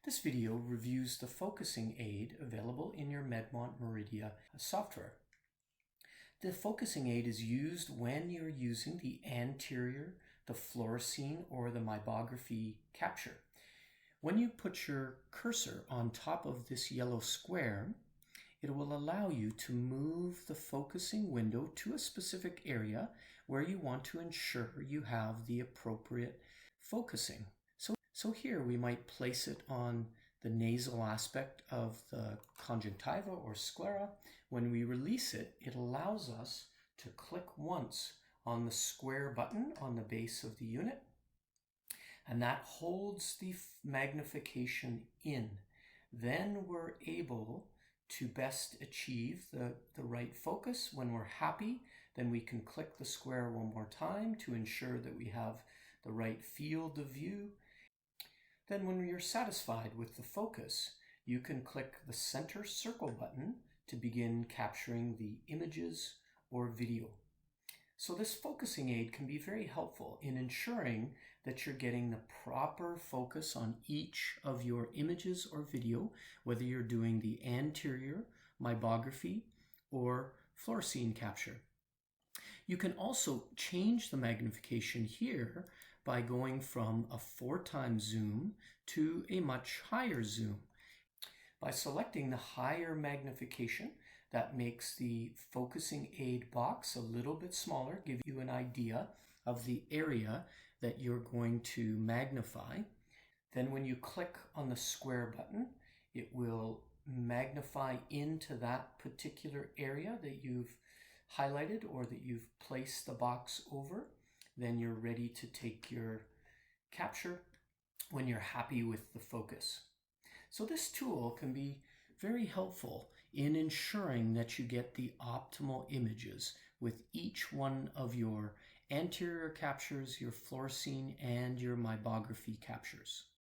This video reviews the focusing aid available in your Medmont Meridia software. The focusing aid is used when you're using the anterior, the fluorescein, or the mybography capture. When you put your cursor on top of this yellow square, it will allow you to move the focusing window to a specific area where you want to ensure you have the appropriate focusing. So here we might place it on the nasal aspect of the conjunctiva or sclera. When we release it, it allows us to click once on the square button on the base of the unit, and that holds the magnification in. Then we're able to best achieve the right focus. When we're happy, then we can click the square one more time to ensure that we have the right field of view. Then when you're satisfied with the focus, you can click the center circle button to begin capturing the images or video. So this focusing aid can be very helpful in ensuring that you're getting the proper focus on each of your images or video, whether you're doing the anterior, mybography, or fluorescein capture. You can also change the magnification here by going from a 4x zoom to a much higher zoom. By selecting the higher magnification, that makes the focusing aid box a little bit smaller, give you an idea of the area that you're going to magnify. Then when you click on the square button, it will magnify into that particular area that you've highlighted or that you've placed the box over. Then you're ready to take your capture when you're happy with the focus. So this tool can be very helpful in ensuring that you get the optimal images with each one of your anterior captures, your fluorescein, and your mybography captures.